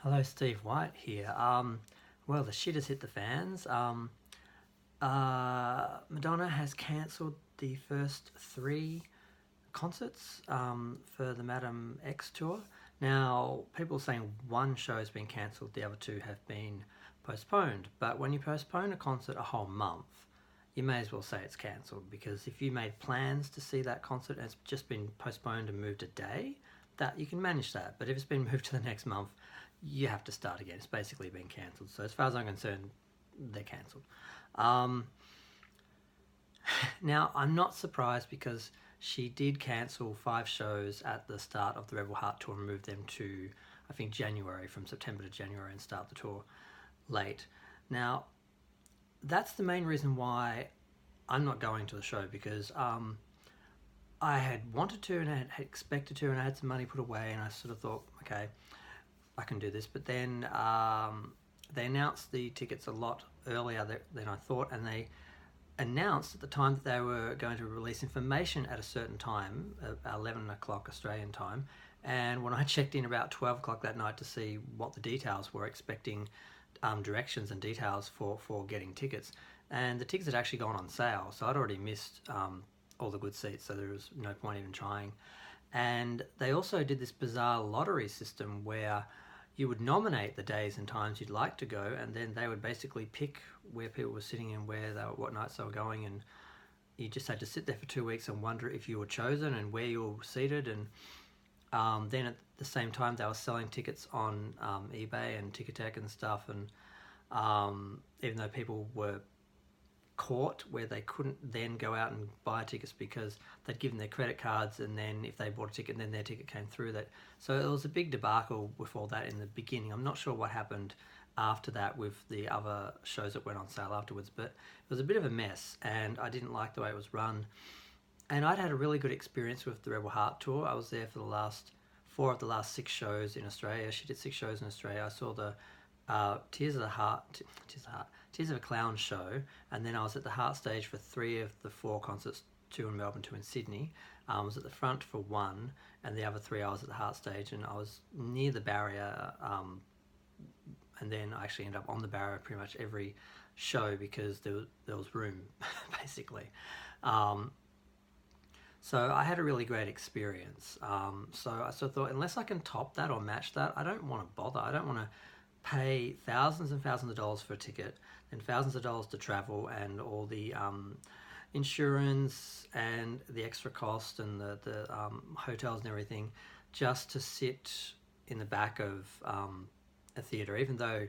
Hello, Steve White here. Well, the shit has hit the fans. Madonna has cancelled the first three concerts for the Madame X tour. Now, people are saying one show has been cancelled, the other two have been postponed. But when you postpone a concert a whole month, you may as well say it's cancelled, because if you made plans to see that concert and it's just been postponed and moved a day, that you can manage that. But if it's been moved to the next month, you have to start again. It's basically been cancelled. So as far as I'm concerned, they're cancelled. Um, Now, I'm not surprised, because she did cancel 5 shows at the start of the Rebel Heart tour and move them to, I think, January, from September to January, and start the tour late. Now, that's the main reason why I'm not going to the show, because I had wanted to and I had expected to, and I had some money put away, and I sort of thought, okay, I can do this. But then they announced the tickets a lot earlier than I thought, and they announced at the time that they were going to release information at a certain time, 11 o'clock Australian time. And when I checked in about 12 o'clock that night to see what the details were, expecting directions and details for getting tickets, and the tickets had actually gone on sale, so I'd already missed all the good seats, so there was no point even trying. And they also did this bizarre lottery system where you would nominate the days and times you'd like to go, and then they would basically pick where people were sitting and what nights they were going, and you just had to sit there for 2 weeks and wonder if you were chosen and where you were seated. And then at the same time, they were selling tickets on eBay and Ticketek and stuff, and even though people were caught where they couldn't then go out and buy tickets because they'd given their credit cards, and then if they bought a ticket, then their ticket came through that. So it was a big debacle with all that in the beginning. I'm not sure what happened after that with the other shows that went on sale afterwards, but it was a bit of a mess, and I didn't like the way it was run. And I'd had a really good experience with the Rebel Heart tour. I was there for the last 4 of the last 6 shows in Australia. She did 6 shows in Australia. I saw the Tears of a Clown show, and then I was at the Heart stage for 3 of the 4 concerts, 2 in Melbourne, 2 in Sydney. I was at the front for one, and the other 3 I was at the Heart stage, and I was near the barrier, and then I actually ended up on the barrier pretty much every show because there was room, basically. Um, so I had a really great experience. So I sort of thought, unless I can top that or match that, I don't want to bother. I don't want to pay thousands and thousands of dollars for a ticket, and thousands of dollars to travel, and all the insurance and the extra cost, and the hotels and everything, just to sit in the back of a theatre, even though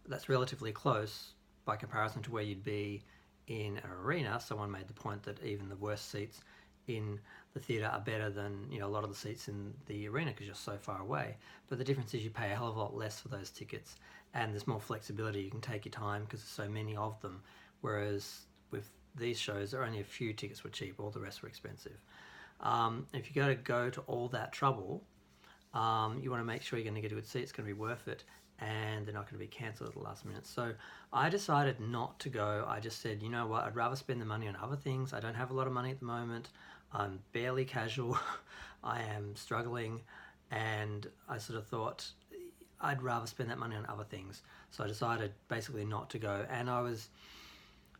that's relatively close by comparison to where you'd be in an arena. Someone made the point that even the worst seats in the theatre are better than a lot of the seats in the arena, because you're so far away. But the difference is you pay a hell of a lot less for those tickets, and there's more flexibility. You can take your time because there's so many of them, whereas with these shows there are only a few tickets were cheap, all the rest were expensive. If you're going to go to all that trouble, you want to make sure you're going to get a good seat. It's going to be worth it, and they're not going to be cancelled at the last minute. So I decided not to go. I just said, you know what, I'd rather spend the money on other things. I don't have a lot of money at the moment. I'm barely casual. I am struggling, and I sort of thought I'd rather spend that money on other things. So I decided basically not to go, and I was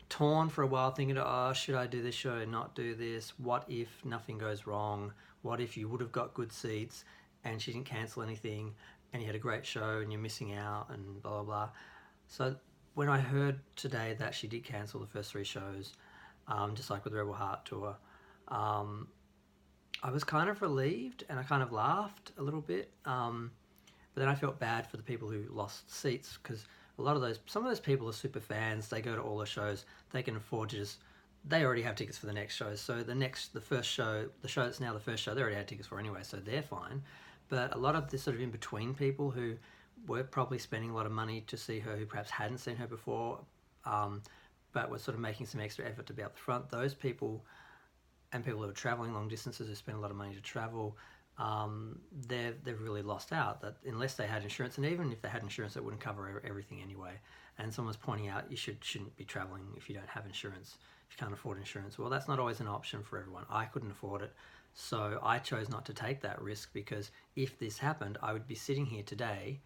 torn for a while, thinking, oh, should I do this, should I not do this? What if nothing goes wrong? What if you would have got good seats and she didn't cancel anything, and you had a great show and you're missing out, and blah blah blah. So when I heard today that she did cancel the first 3 shows, just like with the Rebel Heart tour, I was kind of relieved, and I kind of laughed a little bit. But then I felt bad for the people who lost seats, because some of those people are super fans. They go to all the shows. They can afford to they already have tickets for the next show. So the first show, the show that's now the first show, they already had tickets for anyway, so they're fine. But a lot of the sort of in-between people who were probably spending a lot of money to see her, who perhaps hadn't seen her before, but were sort of making some extra effort to be up the front, those people, and people who are travelling long distances, who spend a lot of money to travel, they've really lost out. That unless they had insurance, and even if they had insurance, it wouldn't cover everything anyway. And someone's pointing out you shouldn't be travelling if you don't have insurance, if you can't afford insurance. Well, that's not always an option for everyone. I couldn't afford it, so I chose not to take that risk, because if this happened, I would be sitting here today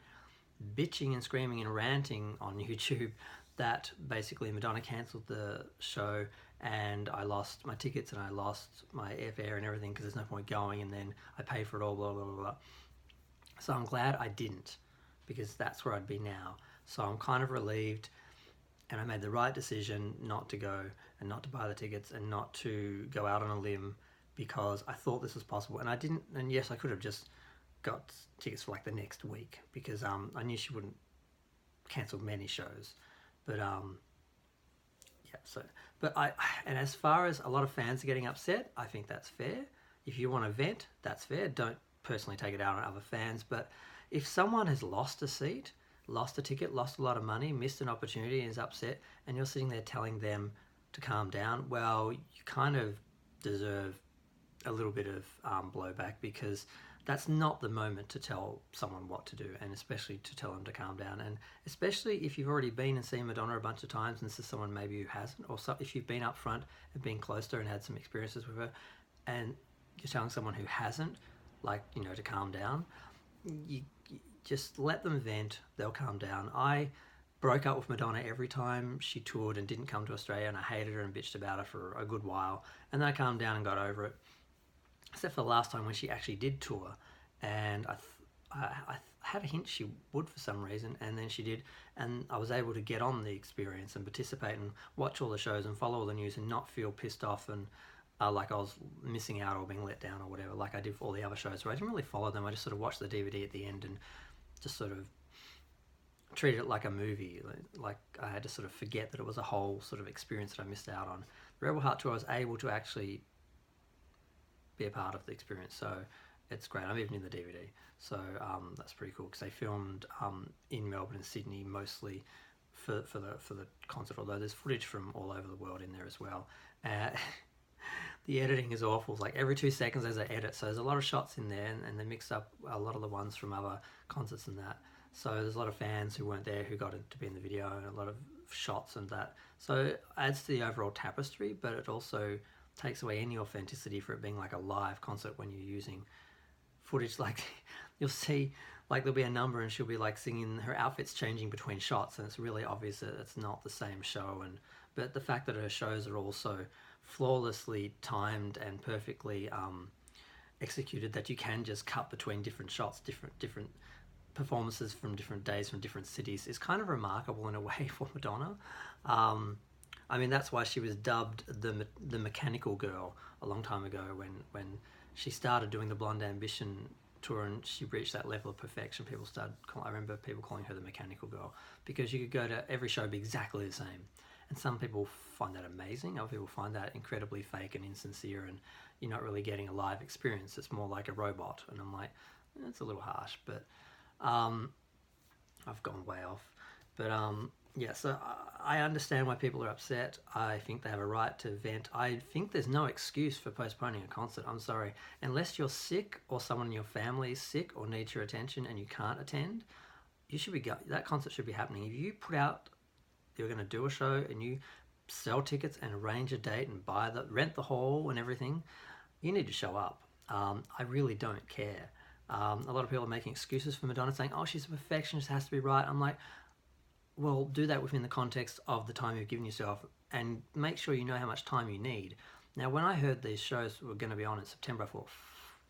bitching and screaming and ranting on YouTube that basically Madonna cancelled the show and I lost my tickets and I lost my airfare and everything because there's no point going, and then I paid for it all, blah, blah, blah, blah. So I'm glad I didn't, because that's where I'd be now. So I'm kind of relieved, and I made the right decision not to go and not to buy the tickets and not to go out on a limb, because I thought this was possible. And I didn't, and yes, I could have just got tickets for like the next week, because I knew she wouldn't cancel many shows. But yeah, so, and as far as a lot of fans are getting upset, I think that's fair. If you want to vent, that's fair. Don't personally take it out on other fans. But if someone has lost a seat, lost a ticket, lost a lot of money, missed an opportunity and is upset, and you're sitting there telling them to calm down, well, you kind of deserve a little bit of blowback, because that's not the moment to tell someone what to do, and especially to tell them to calm down. And especially if you've already been and seen Madonna a bunch of times, and this is someone maybe who hasn't, or if you've been up front and been close to her and had some experiences with her, and you're telling someone who hasn't, like, you know, to calm down, you just let them vent, they'll calm down. I broke up with Madonna every time she toured and didn't come to Australia, and I hated her and bitched about her for a good while, and then I calmed down and got over it. Except for the last time when she actually did tour, and I had a hint she would for some reason, and then she did, and I was able to get on the experience and participate and watch all the shows and follow all the news and not feel pissed off and like I was missing out or being let down or whatever, like I did for all the other shows where I didn't really follow them. I just sort of watched the DVD at the end and just sort of treated it like a movie. Like I had to sort of forget that it was a whole sort of experience that I missed out on. The Rebel Heart tour, I was able to actually be a part of the experience, so it's great. I'm even in the DVD, so that's pretty cool, because they filmed in Melbourne and Sydney mostly for the concert, although there's footage from all over the world in there as well. The editing is awful. It's like every 2 seconds there's an edit, so there's a lot of shots in there, and they mix up a lot of the ones from other concerts and that. So there's a lot of fans who weren't there who got to be in the video, and a lot of shots and that. So it adds to the overall tapestry, but it also takes away any authenticity for it being like a live concert when you're using footage. Like you'll see, like there'll be a number and she'll be like singing, her outfit's changing between shots, and it's really obvious that it's not the same show. And but the fact that her shows are also flawlessly timed and perfectly executed, that you can just cut between different shots, different performances from different days from different cities, is kind of remarkable in a way for Madonna. I mean, that's why she was dubbed the mechanical girl a long time ago, when she started doing the Blonde Ambition tour and she reached that level of perfection. I remember people calling her the mechanical girl, because you could go to every show be exactly the same. And some people find that amazing, other people find that incredibly fake and insincere, and you're not really getting a live experience. It's more like a robot. And I'm like, it's a little harsh, but I've gone way off. But yeah, so I understand why people are upset. I think they have a right to vent. I think there's no excuse for postponing a concert. I'm sorry. Unless you're sick, or someone in your family is sick or needs your attention and you can't attend, you should be that concert should be happening. If you put out you're going to do a show and you sell tickets and arrange a date and rent the hall and everything, you need to show up. I really don't care. A lot of people are making excuses for Madonna, saying, oh, she's a perfectionist, it has to be right. I'm like, well, do that within the context of the time you've given yourself, and make sure you know how much time you need. Now, when I heard these shows were going to be on in September, I thought,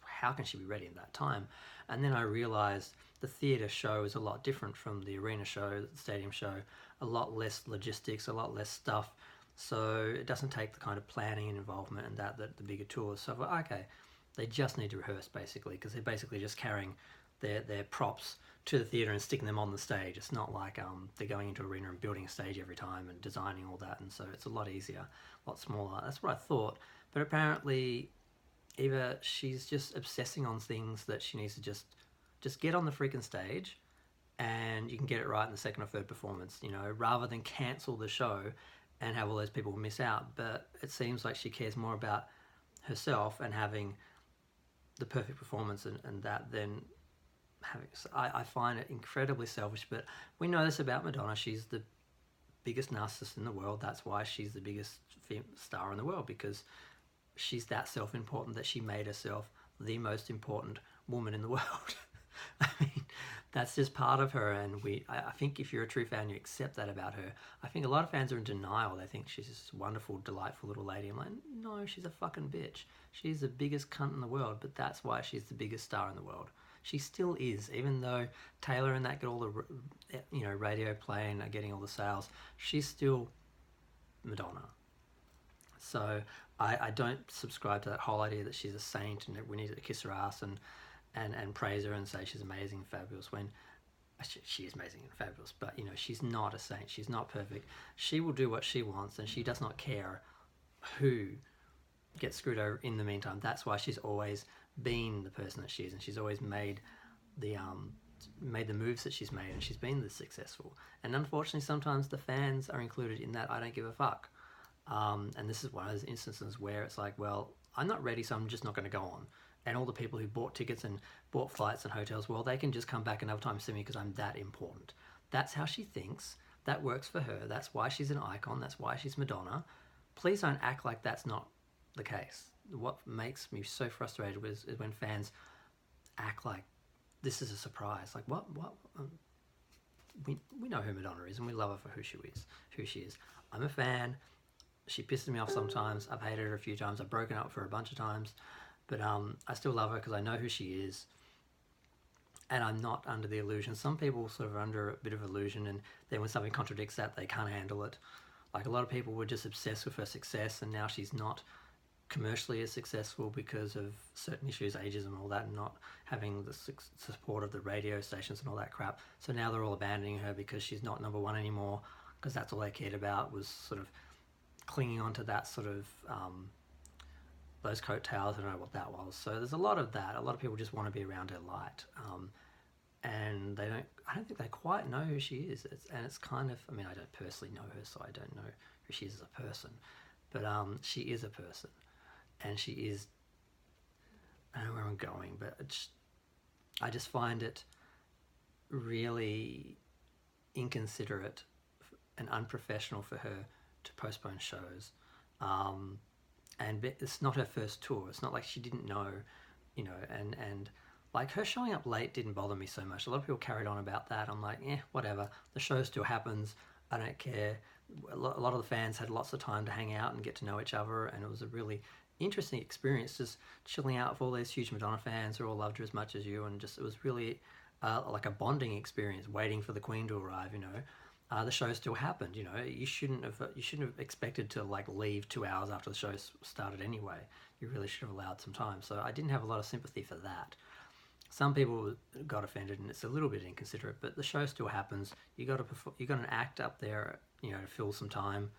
how can she be ready in that time? And then I realised the theatre show is a lot different from the arena show, the stadium show, a lot less logistics, a lot less stuff. So it doesn't take the kind of planning and involvement and that the bigger tours. So I thought, okay, they just need to rehearse basically, because they're basically just carrying their props to the theatre and sticking them on the stage. It's not like they're going into an arena and building a stage every time and designing all that, and so it's a lot easier, a lot smaller. That's what I thought. But apparently either she's just obsessing on things that she needs to just get on the freaking stage, and you can get it right in the second or third performance, you know, rather than cancel the show and have all those people miss out. But it seems like she cares more about herself and having the perfect performance and that than having. I find it incredibly selfish, but we know this about Madonna. She's the biggest narcissist in the world. That's why she's the biggest star in the world, because she's that self-important that she made herself the most important woman in the world. I mean, that's just part of her, and I think if you're a true fan, you accept that about her. I think a lot of fans are in denial. They think she's this wonderful, delightful little lady. I'm like, no, she's a fucking bitch. She's the biggest cunt in the world, but that's why she's the biggest star in the world. She still is, even though Taylor and that get all the radio play and are getting all the sales. She's still Madonna. So I don't subscribe to that whole idea that she's a saint and we need to kiss her ass and praise her and say she's amazing and fabulous when she is amazing and fabulous, but she's not a saint. She's not perfect. She will do what she wants and she does not care who gets screwed over in the meantime. That's why she's always been the person that she is, and she's always made the moves that she's made, and she's been this successful. And unfortunately sometimes the fans are included in that I don't give a fuck. And this is one of those instances where it's like, well, I'm not ready, so I'm just not going to go on. And all the people who bought tickets and bought flights and hotels, well, they can just come back another time and see me because I'm that important. That's how she thinks. That works for her. That's why she's an icon. That's why she's Madonna. Please don't act like that's not the case. What makes me so frustrated is when fans act like this is a surprise. Like, what? We know who Madonna is and we love her for who she is. I'm a fan. She pisses me off sometimes. I've hated her a few times. I've broken up with her a bunch of times. But I still love her because I know who she is. And I'm not under the illusion. Some people sort of are under a bit of illusion, and then when something contradicts that, they can't handle it. Like a lot of people were just obsessed with her success, and now she's not commercially as successful because of certain issues, ageism and all that, and not having the support of the radio stations and all that crap. So now they're all abandoning her because she's not number one anymore, because that's all they cared about was sort of clinging onto that sort of those coattails. I don't know what that was. So there's a lot of that. A lot of people just want to be around her light, and I don't think they quite know who she is. It's kind of, I mean, I don't personally know her, so I don't know who she is as a person, but she is a person, and she is, I don't know where I'm going, but I just find it really inconsiderate and unprofessional for her to postpone shows. And it's not her first tour. It's not like she didn't know, and like her showing up late didn't bother me so much. A lot of people carried on about that. I'm like, whatever. The show still happens. I don't care. A lot of the fans had lots of time to hang out and get to know each other, and it was a really interesting experience just chilling out with all these huge Madonna fans who all loved her as much as you, and just it was really like a bonding experience waiting for the Queen to arrive. The show still happened. You shouldn't have expected to like leave 2 hours after the show started anyway. You really should have allowed some time. So I didn't have a lot of sympathy for that. Some people got offended, and it's a little bit inconsiderate, but the show still happens. You got an act up there, to fill some time.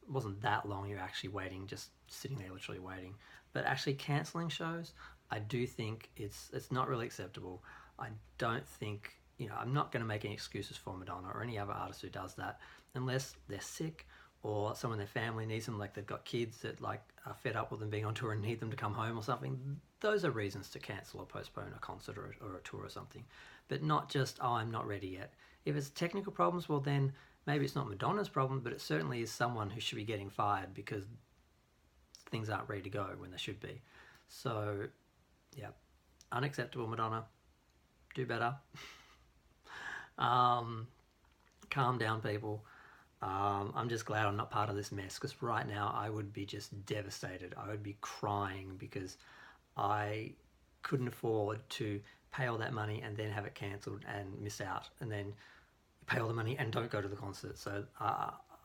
It wasn't that long. You're actually waiting, just sitting there, literally waiting. But actually cancelling shows, I do think it's not really acceptable. I don't think. I'm not going to make any excuses for Madonna or any other artist who does that unless they're sick or someone in their family needs them, like they've got kids that like are fed up with them being on tour and need them to come home or something. Those are reasons to cancel or postpone a concert or a tour or something, but not just, I'm not ready yet. If it's technical problems, well then maybe it's not Madonna's problem, but it certainly is someone who should be getting fired because things aren't ready to go when they should be. So, yeah, unacceptable, Madonna. Do better. Calm down, people. I'm just glad I'm not part of this mess, because right now I would be just devastated. I would be crying because I couldn't afford to pay all that money and then have it cancelled and miss out, and then pay all the money and don't go to the concert. So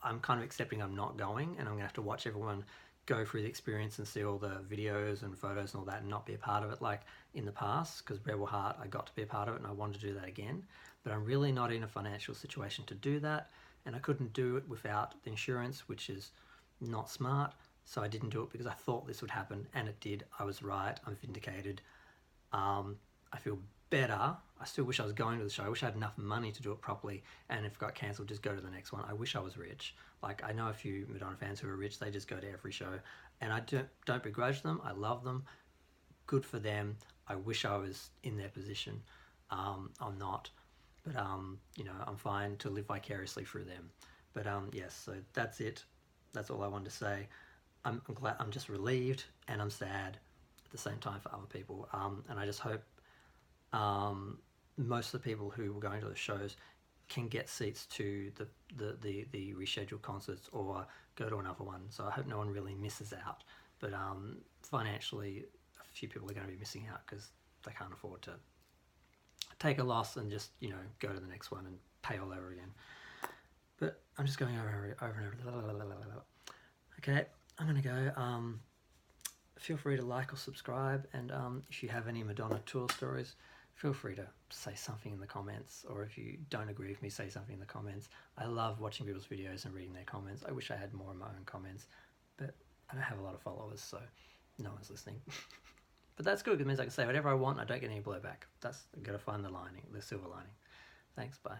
I'm kind of accepting I'm not going, and I'm going to have to watch everyone go through the experience and see all the videos and photos and all that and not be a part of it like in the past, because Rebel Heart, I got to be a part of it and I wanted to do that again. But I'm really not in a financial situation to do that, and I couldn't do it without the insurance, which is not smart. So I didn't do it because I thought this would happen, and it did. I was right. I'm vindicated. I feel better. I still wish I was going to the show. I wish I had enough money to do it properly, and if it got cancelled, just go to the next one. I wish I was rich. Like, I know a few Madonna fans who are rich. They just go to every show, and I don't begrudge them. I love them. Good for them. I wish I was in their position. I'm not. But, I'm fine to live vicariously through them. But, yes, so that's it. That's all I wanted to say. I'm glad, I'm just relieved, and I'm sad at the same time for other people. And I just hope most of the people who were going to the shows can get seats to the rescheduled concerts or go to another one. So I hope no one really misses out. But financially, a few people are going to be missing out because they can't afford to take a loss and just, you know, go to the next one and pay all over again. But I'm just going over and over. Okay, I'm going to go. Feel free to like or subscribe, and if you have any Madonna tour stories, feel free to say something in the comments, or if you don't agree with me, say something in the comments. I love watching people's videos and reading their comments. I wish I had more of my own comments, but I don't have a lot of followers, so no one's listening. But that's good, it means I can say whatever I want, I don't get any blowback. I've got to find the lining, the silver lining. Thanks, bye.